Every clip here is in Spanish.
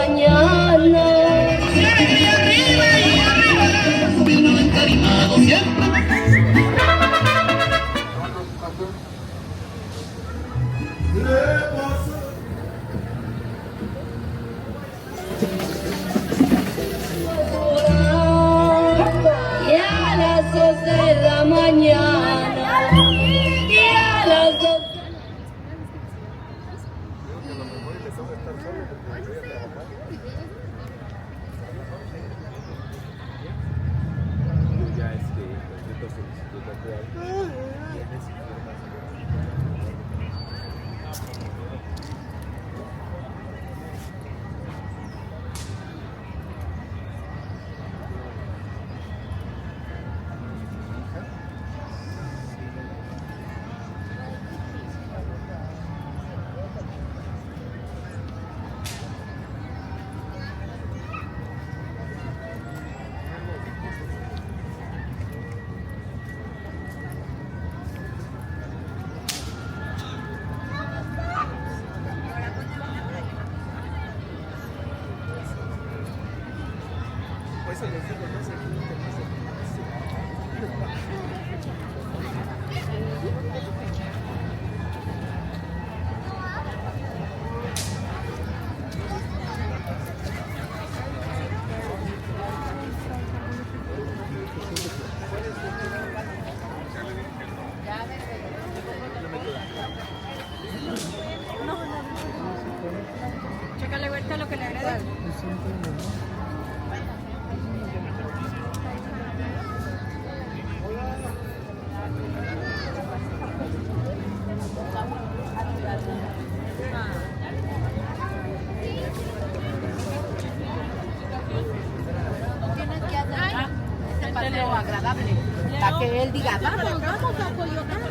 mañana. Y arriba, bien encariñado siempre. Y a las 2 de la mañana. Y a las 2. Chécale vuelta lo que le agrada. De lo agradable, para que él diga, vamos, vamos a Coyoacán.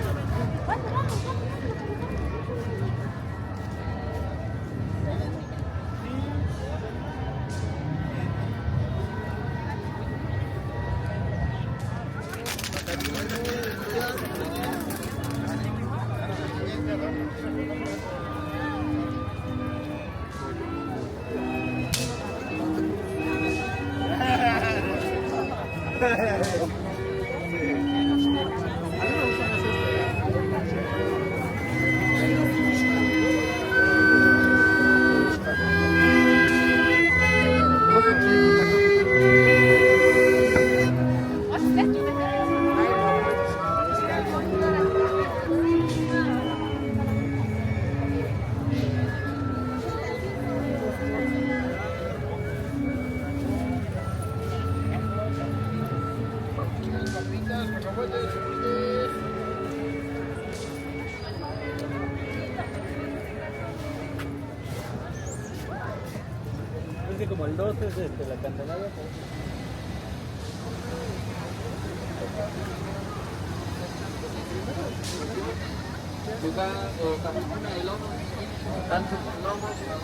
Como el 12 es la Candelaria. Juga kami punya ilmu dan nomor yang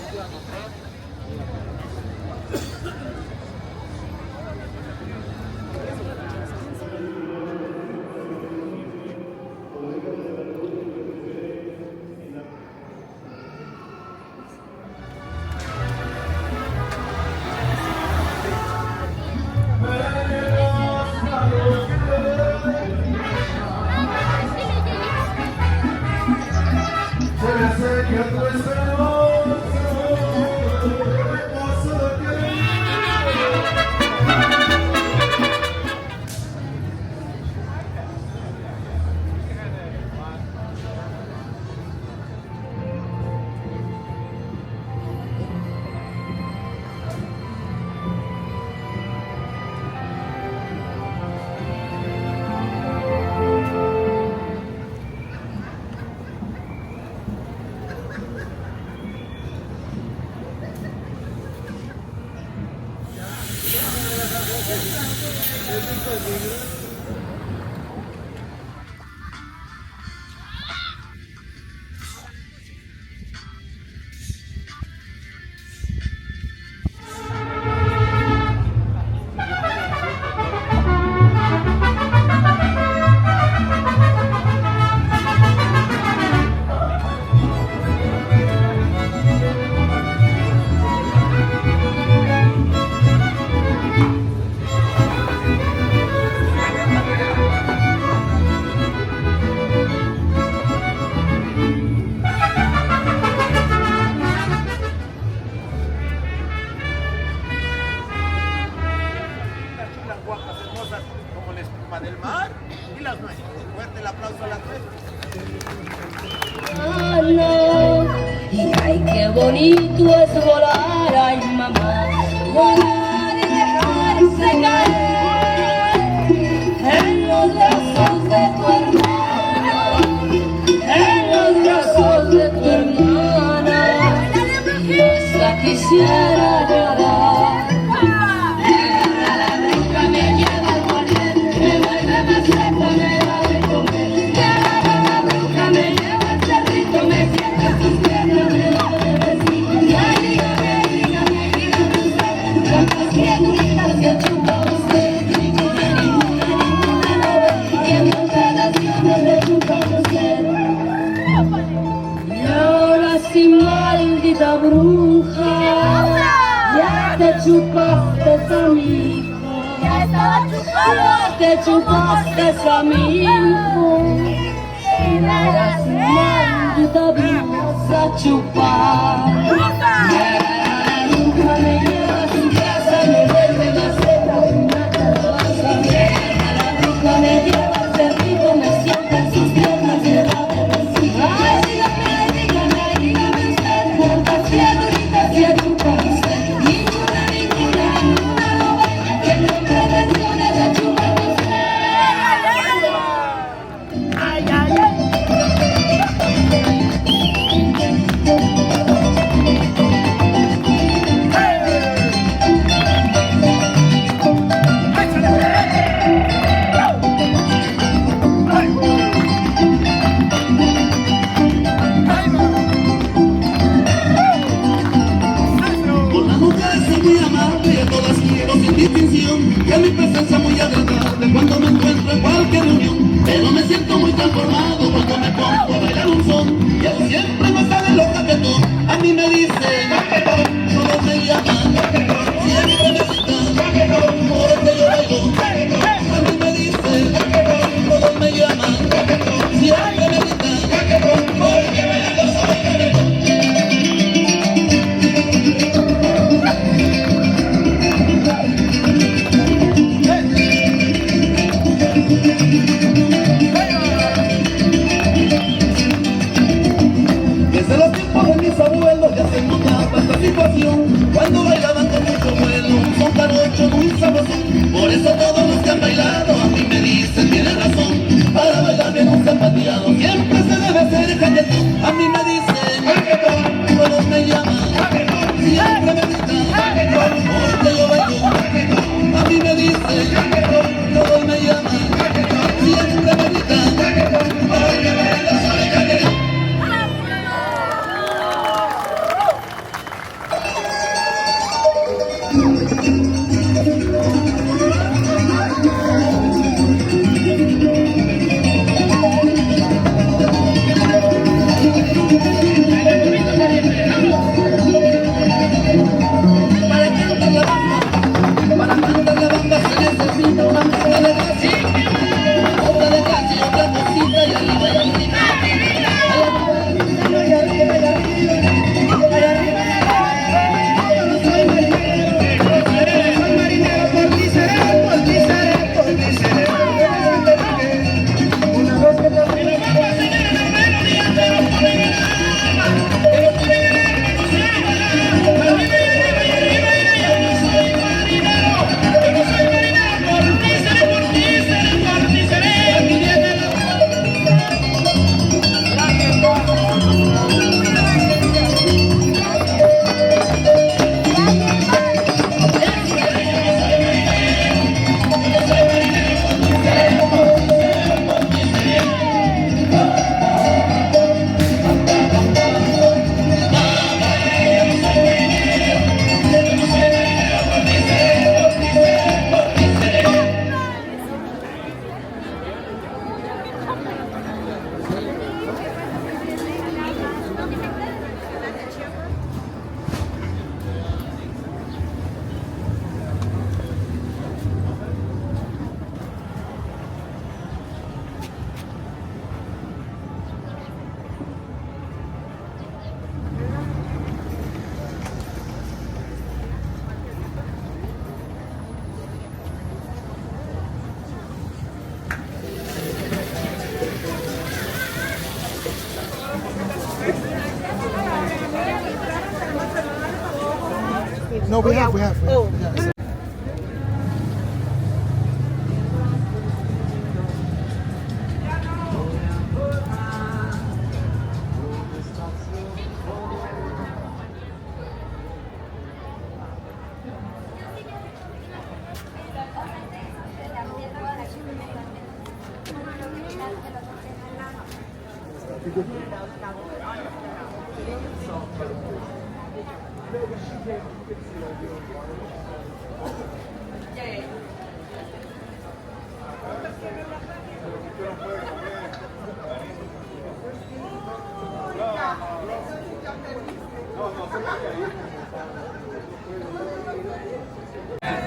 Qué bonito es volar, ay mamá, volar y dejarse caer en los brazos de tu hermana, en los brazos de tu hermana. Esa quisiera llorar. La bronca me lleva al correr, me vuelve más seca, me da de comer. La bronca me lleva al cerrito, me sienta en sus piernas, me da de besito. Ay, dígame, dígame, dígame usted, cuántas criaturitas se chupa usted. Ninguna, ninguna, ninguna no ve, y en muchas naciones le chupa usted. Y ahora sí, maldita bruja, ya te chupaste a mi hijo, ya te chupaste a mi hijo. Y ahora sí, maldita bruja, chupar. La bruja me lleva a su casa, me vuelve maceta, una calabaza. La bruja me lleva al cerrito, me sienta en sus piernas, me da de besito. Ay, dígame, dígame, dígame usted, cuántas criaturitas se chupa usted. Ninguna, ninguna, ninguna no ve, que en las prevenciones se chupa usted. Ay, ay, ay. Con las mujeres soy muy amable, a todas quiero sin distinción, y a mi presencia muy agradable cuando me encuentro en cualquier reunión. Pero me siento muy transformado cuando me pongo a bailar un son, y eso siempre me sale loca que tú. A mí me dicen, todos me llaman, siempre me gritan, por eso yo bailo. A mí me dicen, todos me llaman, siempre me gritan, porque bailando soy reggaetón. Desde los tiempos de mis abuelos ya se notaba esta situación, cuando bailaban con mucho vuelo, un son jarocho muy sabroso. Por eso todos los que han bailado a mí me dicen, tienes razón, para bailar bien un zapateado siempre se debe ser jaquetón. A mí me dicen, todos me llaman, siempre me gritan, porque yo bailo. A mí me dicen, todos me llaman, siempre me gritan, porque bailo soy jaquetón. No, we have. Oh. Yeah.